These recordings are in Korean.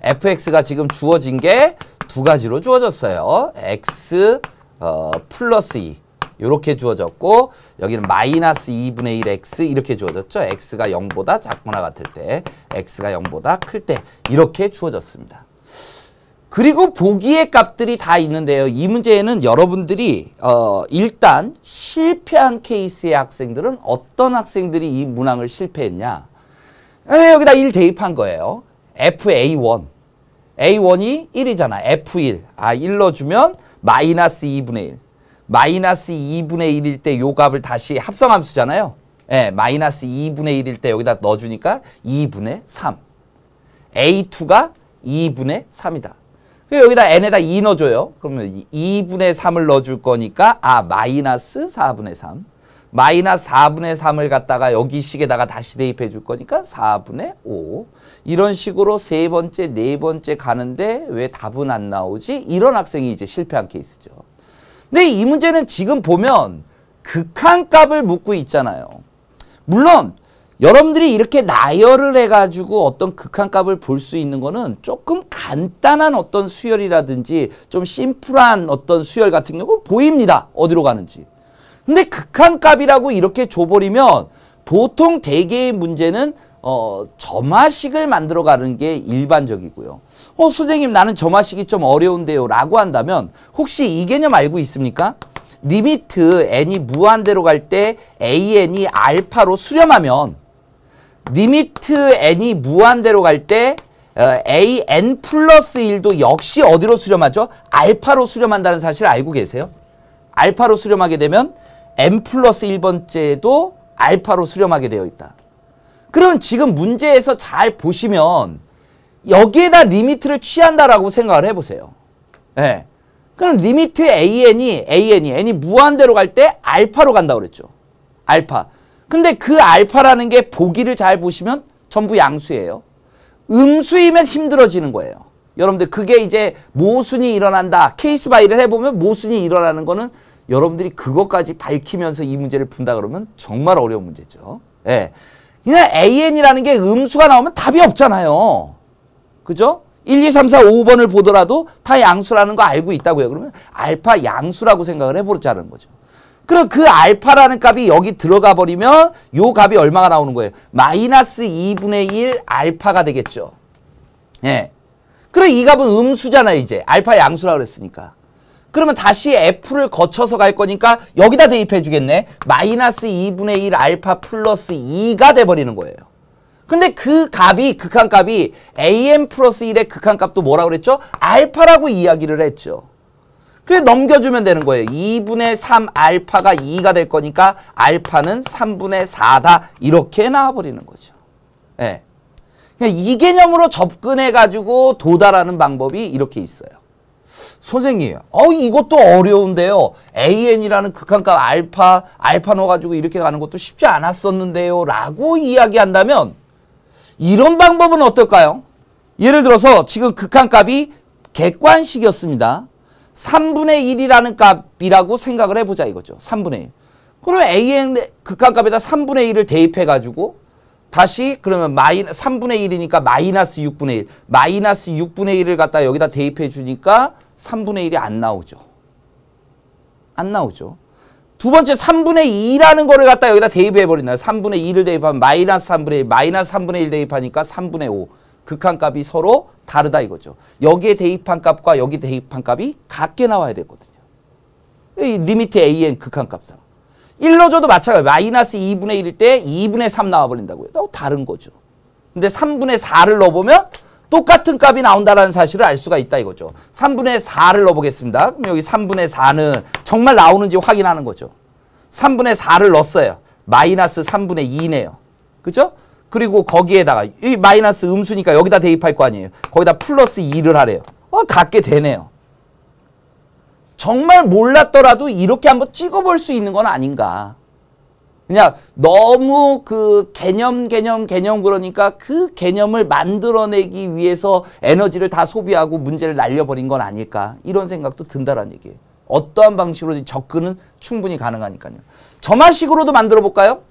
fx가 지금 주어진 게 두 가지로 주어졌어요. x 플러스 2 이렇게 주어졌고 여기는 마이너스 2분의 1 x 이렇게 주어졌죠. x가 0보다 작거나 같을 때 x가 0보다 클 때 이렇게 주어졌습니다. 그리고 보기의 값들이 다 있는데요. 이 문제에는 여러분들이 일단 실패한 케이스의 학생들은 어떤 학생들이 이 문항을 실패했냐. 여기다 1 대입한 거예요. FA1. A1이 1이잖아. F1. 1 넣어주면 마이너스 2분의 1. 마이너스 2분의 1일 때 요 값을 다시 합성함수잖아요. 마이너스 2분의 1일 때 여기다 넣어주니까 2분의 3. A2가 2분의 3이다. 여기다 n에다 2 넣어줘요. 그러면 2분의 3을 넣어줄 거니까 마이너스 4분의 3. 마이너스 4분의 3을 갖다가 여기 식에다가 다시 대입해 줄 거니까 4분의 5. 이런 식으로 세 번째, 네 번째 가는데 왜 답은 안 나오지? 이런 학생이 이제 실패한 케이스죠. 근데 이 문제는 지금 보면 극한값을 묻고 있잖아요. 물론 여러분들이 이렇게 나열을 해가지고 어떤 극한값을 볼 수 있는 거는 조금 간단한 어떤 수열이라든지 좀 심플한 어떤 수열 같은 경우 보입니다. 어디로 가는지. 근데 극한값이라고 이렇게 줘버리면 보통 대개의 문제는 점화식을 만들어가는 게 일반적이고요. 선생님 나는 점화식이 좀 어려운데요 라고 한다면 혹시 이 개념 알고 있습니까? 리미트 n이 무한대로 갈 때 an이 알파로 수렴하면 리미트 n이 무한대로 갈 때 an 플러스 1도 역시 어디로 수렴하죠? 알파로 수렴한다는 사실 알고 계세요? 알파로 수렴하게 되면 n 플러스 1번째도 알파로 수렴하게 되어 있다. 그럼 지금 문제에서 잘 보시면 여기에다 리미트를 취한다라고 생각을 해보세요. 그럼 리미트 n이 무한대로 갈 때 알파로 간다고 그랬죠. 알파. 근데 그 알파라는 게 보기를 잘 보시면 전부 양수예요. 음수이면 힘들어지는 거예요. 여러분들 그게 이제 모순이 일어난다. 케이스 바이를 해보면 모순이 일어나는 거는 여러분들이 그것까지 밝히면서 이 문제를 푼다 그러면 정말 어려운 문제죠. 그냥 an이라는 게 음수가 나오면 답이 없잖아요. 그죠? 1, 2, 3, 4, 5번을 보더라도 다 양수라는 거 알고 있다고요. 그러면 알파 양수라고 생각을 해보자는 거죠. 그럼 그 알파라는 값이 여기 들어가 버리면 요 값이 얼마가 나오는 거예요? 마이너스 2분의 1 알파가 되겠죠. 그럼 이 값은 음수잖아요. 이제 알파 양수라고 그랬으니까. 그러면 다시 f를 거쳐서 갈 거니까 여기다 대입해 주겠네. 마이너스 2분의 1 알파 플러스 2가 돼버리는 거예요. 근데 그 값이 극한값이 an 플러스 1의 극한값도 뭐라고 그랬죠? 알파라고 이야기를 했죠. 그래서 넘겨주면 되는 거예요. 2분의 3 알파가 2가 될 거니까 알파는 3분의 4다. 이렇게 나와버리는 거죠. 이 개념으로 접근해가지고 도달하는 방법이 이렇게 있어요. 선생님, 이것도 어려운데요. an이라는 극한값 알파 넣어가지고 이렇게 가는 것도 쉽지 않았었는데요. 라고 이야기한다면 이런 방법은 어떨까요? 예를 들어서 지금 극한값이 객관식이었습니다. 3분의 1이라는 값이라고 생각을 해보자 이거죠. 3분의 1. 그러면 an 극한값에다 3분의 1을 대입해가지고 다시 그러면 3분의 1이니까 마이너스 6분의 1. 마이너스 6분의 1을 갖다 여기다 대입해 주니까 3분의 1이 안 나오죠. 안 나오죠. 두 번째 3분의 2라는 거를 갖다 여기다 대입해 버린다. 3분의 2를 대입하면 마이너스 3분의 1, 마이너스 3분의 1 대입하니까 3분의 5. 극한값이 서로 다르다 이거죠. 여기에 대입한 값과 여기 대입한 값이 같게 나와야 되거든요. 이 리미트 an 극한값상. 1 넣어줘도 마찬가지예요. 마이너스 2분의 1일 때 2분의 3 나와버린다고요. 다른 거죠. 근데 3분의 4를 넣어보면 똑같은 값이 나온다는 사실을 알 수가 있다 이거죠. 3분의 4를 넣어보겠습니다. 그럼 여기 3분의 4는 정말 나오는지 확인하는 거죠. 3분의 4를 넣었어요. 마이너스 3분의 2네요. 그죠? 그리고 거기에다가 이 마이너스 음수니까 여기다 대입할 거 아니에요. 거기다 플러스 2를 하래요. 같게 되네요. 정말 몰랐더라도 이렇게 한번 찍어볼 수 있는 건 아닌가. 그냥 너무 그 개념 그러니까 그 개념을 만들어내기 위해서 에너지를 다 소비하고 문제를 날려버린 건 아닐까. 이런 생각도 든다라는 얘기예요. 어떠한 방식으로 접근은 충분히 가능하니까요. 점화식으로도 만들어 볼까요?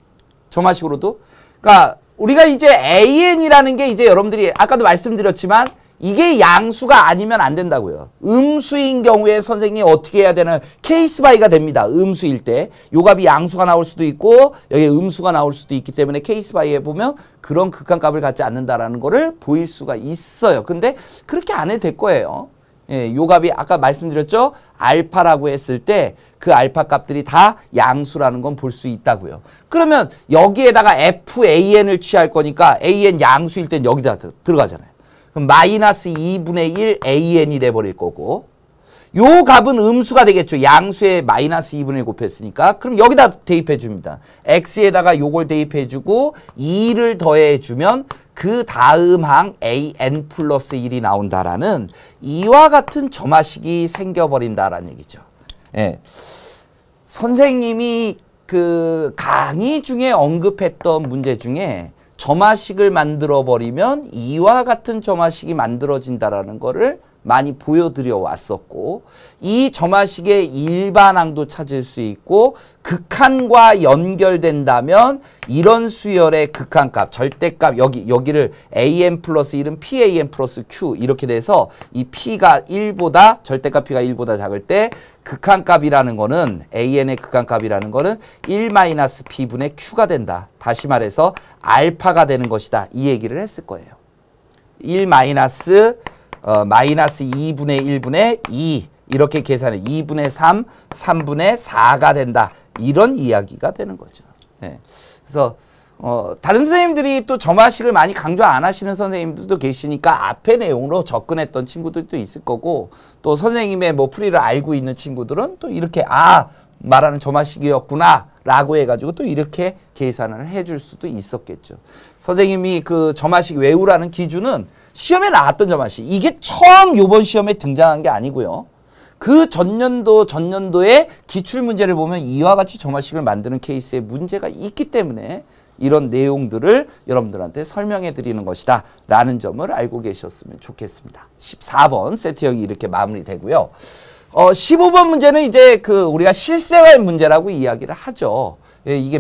점화식으로도. 그러니까 우리가 이제 AN이라는 게 이제 여러분들이 아까도 말씀드렸지만 이게 양수가 아니면 안 된다고요. 음수인 경우에 선생님이 어떻게 해야 되는 케이스 바이가 됩니다. 음수일 때. 요 값이 양수가 나올 수도 있고 여기 음수가 나올 수도 있기 때문에 케이스 바이에 보면 그런 극한값을 갖지 않는다라는 거를 보일 수가 있어요. 근데 그렇게 안 해도 될 거예요. 예, 요 값이 아까 말씀드렸죠? 알파라고 했을 때 그 알파 값들이 다 양수라는 건 볼 수 있다고요. 그러면 여기에다가 FAN을 취할 거니까 AN 양수일 땐 여기다 들어가잖아요. 그럼 마이너스 2분의 1 AN이 돼버릴 거고 요 값은 음수가 되겠죠. 양수에 마이너스 2분의 1 곱했으니까. 그럼 여기다 대입해 줍니다. x에다가 요걸 대입해 주고 2를 더해 주면 그 다음 항 AN 플러스 1이 나온다라는 이와 같은 점화식이 생겨버린다라는 얘기죠. 예. 선생님이 그 강의 중에 언급했던 문제 중에 점화식을 만들어 버리면 이와 같은 점화식이 만들어진다라는 거를 많이 보여드려 왔었고 이 점화식의 일반항도 찾을 수 있고 극한과 연결된다면 이런 수열의 극한값, 절대값 여기를 AN 플러스 1은 PAN 플러스 Q 이렇게 돼서 이 P가 1보다 절대값 P가 1보다 작을 때 극한값이라는 거는 AN의 극한값이라는 거는 1-P분의 Q가 된다. 다시 말해서 알파가 되는 것이다. 이 얘기를 했을 거예요. 1 마이너스 2분의 1분의 2 이렇게 계산해 2분의 3, 3분의 4가 된다. 이런 이야기가 되는 거죠. 네. 그래서 다른 선생님들이 또 점화식을 많이 강조 안 하시는 선생님들도 계시니까 앞에 내용으로 접근했던 친구들도 있을 거고 또 선생님의 뭐 풀이를 알고 있는 친구들은 또 이렇게 말하는 점화식이었구나 라고 해가지고 또 이렇게 계산을 해줄 수도 있었겠죠. 선생님이 그 점화식 외우라는 기준은 시험에 나왔던 점화식 이게 처음 요번 시험에 등장한 게 아니고요. 그 전년도의 기출문제를 보면 이와 같이 점화식을 만드는 케이스에 문제가 있기 때문에 이런 내용들을 여러분들한테 설명해 드리는 것이다 라는 점을 알고 계셨으면 좋겠습니다. 14번 세트형이 이렇게 마무리되고요. 15번 문제는 이제 우리가 실생활 문제라고 이야기를 하죠. 예, 이게